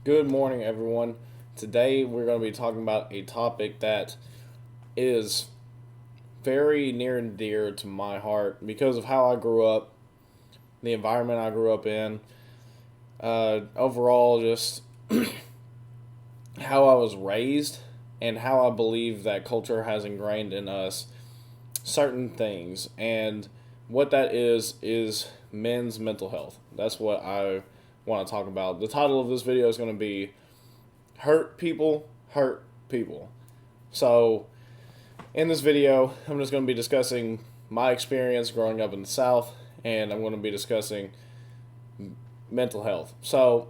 Good morning, everyone. Today we're going to be talking about a topic that is very near and dear to my heart because of how I grew up, the environment I grew up in, overall, just how I was raised, and how I believe that culture has ingrained in us certain things. And what that is men's mental health. That's what I want to talk about. The title of this video is going to be Hurt People, Hurt People. So, in this video, I'm just going to be discussing my experience growing up in the South, and I'm going to be discussing mental health. So,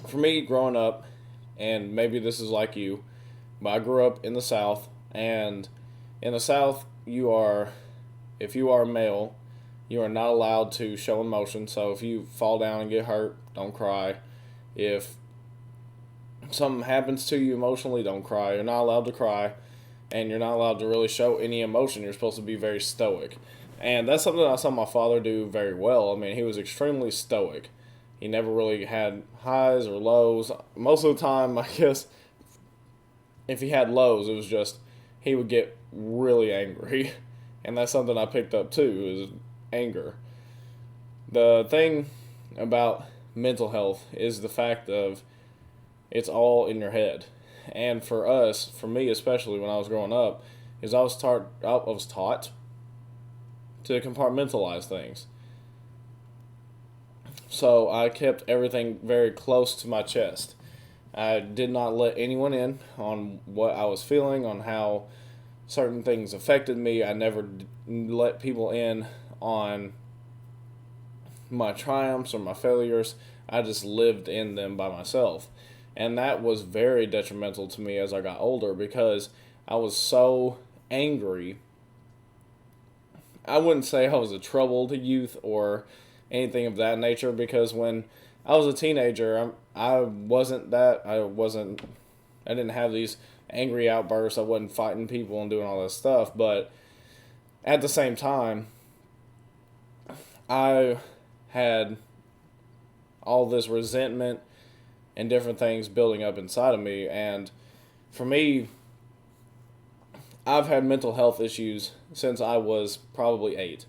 for me, growing up, and maybe this is like you, but I grew up in the South, and in the South, if you are male, you are not allowed to show emotion. So, if you fall down and get hurt, don't cry. If something happens to you emotionally, don't cry. You're not allowed to cry, and you're not allowed to really show any emotion. You're supposed to be very stoic. And that's something I saw my father do very well. I mean, he was extremely stoic. He never really had highs or lows. Most of the time, I guess, if he had lows, it was just he would get really angry. And that's something I picked up too, is anger. The thing about mental health is the fact of it's all in your head. And for me especially when I was growing up, is I was taught to compartmentalize things. So I kept everything very close to my chest. I did not let anyone in on what I was feeling, on how certain things affected me. I never let people in on my triumphs or my failures. I just lived in them by myself. And that was very detrimental to me as I got older because I was so angry. I wouldn't say I was a troubled youth or anything of that nature because when I was a teenager, I wasn't that. I didn't have these angry outbursts. I wasn't fighting people and doing all this stuff. But at the same time, I had all this resentment and different things building up inside of me. And for me, I've had mental health issues since I was probably 8.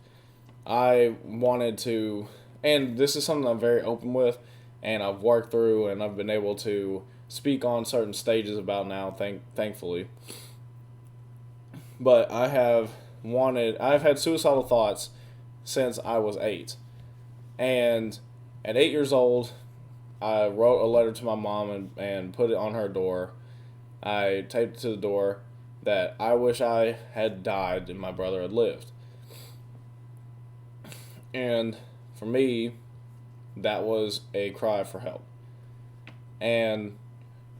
I wanted to, and this is something I'm very open with, and I've worked through, and I've been able to speak on certain stages about now, thankfully. But I've had suicidal thoughts since I was 8. And at 8 years old, I wrote a letter to my mom and put it on her door. I taped it to the door that I wish I had died and my brother had lived. And for me, that was a cry for help. And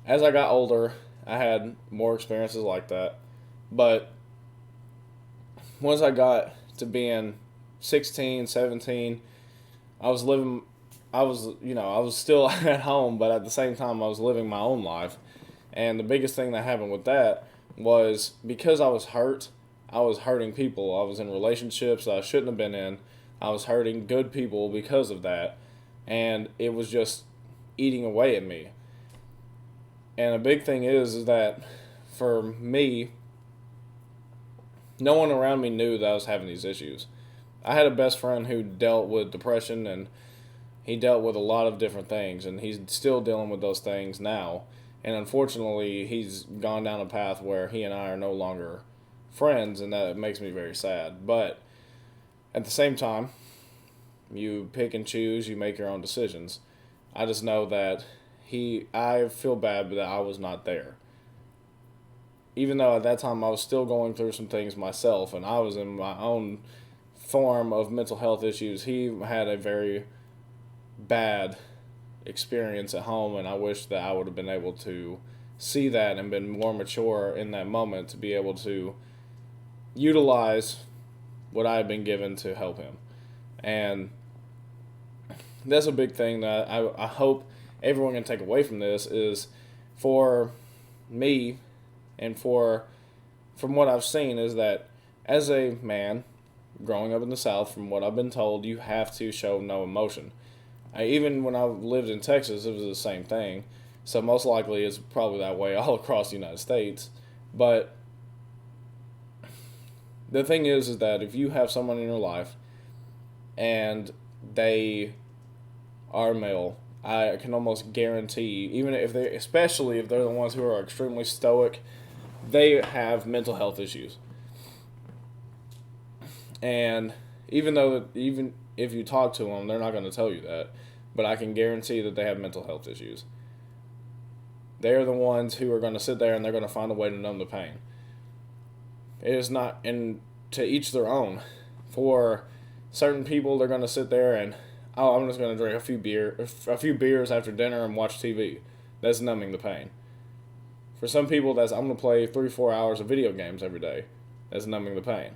as I got older, I had more experiences like that. But once I got to being 16, 17, I was living I was still at home, but at the same time I was living my own life. And the biggest thing that happened with that was because I was hurting people. I was in relationships that I shouldn't have been in. I was hurting good people because of that. And it was just eating away at me. And a big thing is that for me, no one around me knew that I was having these issues. I had a best friend who dealt with depression, and he dealt with a lot of different things, and he's still dealing with those things now. And unfortunately, he's gone down a path where he and I are no longer friends, and that makes me very sad. But at the same time, you pick and choose, you make your own decisions. I just know that I feel bad that I was not there. Even though at that time I was still going through some things myself, and I was in my own form of mental health issues, he had a very bad experience at home, and I wish that I would have been able to see that and been more mature in that moment to be able to utilize what I had been given to help him. And that's a big thing that I hope everyone can take away from this is for me and from what I've seen is that as a man growing up in the South, from what I've been told, you have to show no emotion. Even when I lived in Texas, it was the same thing. So most likely it's probably that way all across the United States. But the thing is that if you have someone in your life and they are male, I can almost guarantee, even if they, especially if they're the ones who are extremely stoic, they have mental health issues. And even if you talk to them, they're not going to tell you that. But I can guarantee that they have mental health issues. They're the ones who are going to sit there and they're going to find a way to numb the pain. It is not, and to each their own. For certain people, they're going to sit there and, oh, I'm just going to drink a few beers after dinner and watch TV. That's numbing the pain. For some people, that's I'm going to play 3-4 hours of video games every day. That's numbing the pain.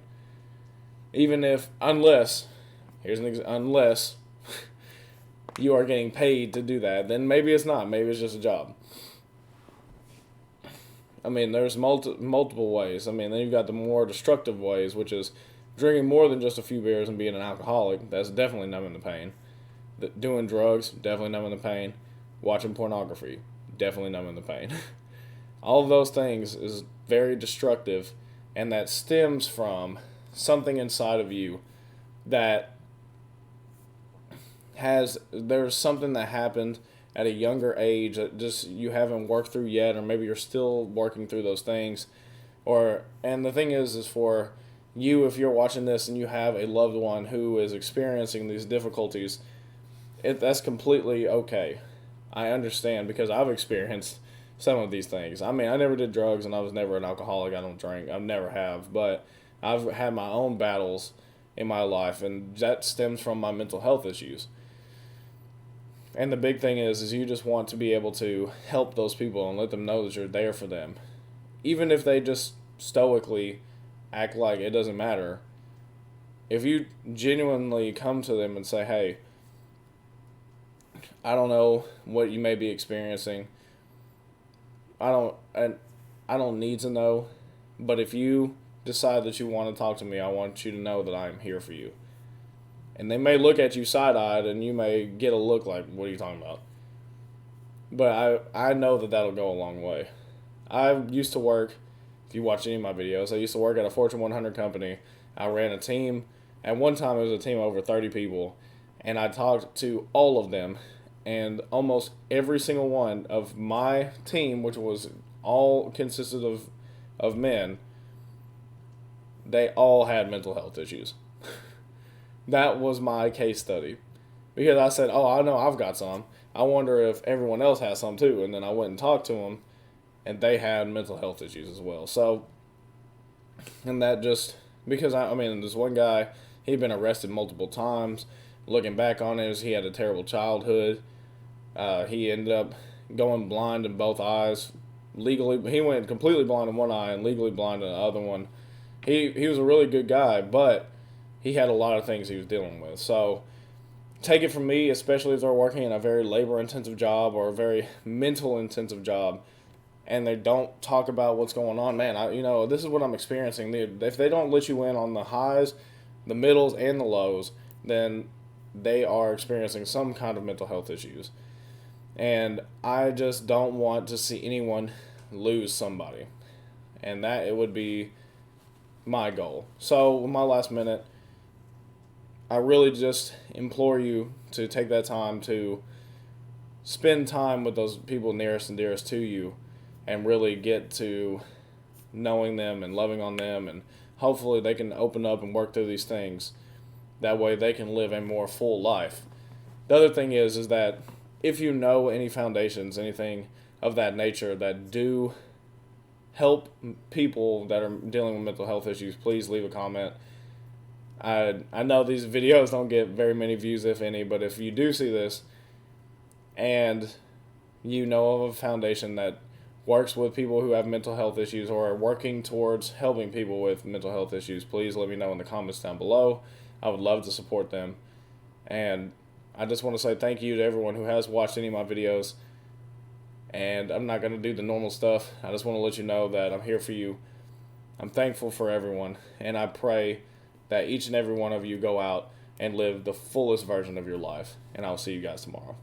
Unless you are getting paid to do that, then maybe it's not. Maybe it's just a job. I mean, there's multiple ways. I mean, then you've got the more destructive ways, which is drinking more than just a few beers and being an alcoholic. That's definitely numbing the pain. Doing drugs, definitely numbing the pain. Watching pornography, definitely numbing the pain. All of those things is very destructive, and that stems from something inside of you that there's something that happened at a younger age that just you haven't worked through yet, or maybe you're still working through those things. And the thing is for you, if you're watching this and you have a loved one who is experiencing these difficulties, that's completely okay. I understand, because I've experienced some of these things. I mean, I never did drugs and I was never an alcoholic. I don't drink. I never have. But I've had my own battles in my life, and that stems from my mental health issues. And the big thing is you just want to be able to help those people and let them know that you're there for them. Even if they just stoically act like it doesn't matter. If you genuinely come to them and say, hey, I don't know what you may be experiencing. I don't need to know. But if you decide that you want to talk to me, I want you to know that I am here for you. And they may look at you side-eyed, and you may get a look like, what are you talking about? But I know that that'll go a long way. I used to work, if you watch any of my videos, I used to work at a Fortune 100 company. I ran a team. At one time, it was a team of over 30 people. And I talked to all of them. And almost every single one of my team, which was all consisted of men, they all had mental health issues. That was my case study. Because I said, oh, I know I've got some. I wonder if everyone else has some too. And then I went and talked to them, and they had mental health issues as well. So, and that just, because I mean, this one guy, he'd been arrested multiple times. Looking back on it, he had a terrible childhood. He ended up going blind in both eyes. Legally, he went completely blind in one eye and legally blind in the other one. He was a really good guy, but he had a lot of things he was dealing with. So take it from me, especially if they're working in a very labor-intensive job or a very mental-intensive job, and they don't talk about what's going on. Man, this is what I'm experiencing. If they don't let you in on the highs, the middles, and the lows, then they are experiencing some kind of mental health issues. And I just don't want to see anyone lose somebody. And that it would be my goal. So, with my last minute, I really just implore you to take that time to spend time with those people nearest and dearest to you and really get to knowing them and loving on them, and hopefully they can open up and work through these things. That way they can live a more full life. The other thing is that if you know any foundations, anything of that nature that do help people that are dealing with mental health issues, please leave a comment. I know these videos don't get very many views, if any, but if you do see this and you know of a foundation that works with people who have mental health issues or are working towards helping people with mental health issues, please let me know in the comments down below. I would love to support them. And I just want to say thank you to everyone who has watched any of my videos. And I'm not going to do the normal stuff. I just want to let you know that I'm here for you. I'm thankful for everyone. And I pray that each and every one of you go out and live the fullest version of your life. And I'll see you guys tomorrow.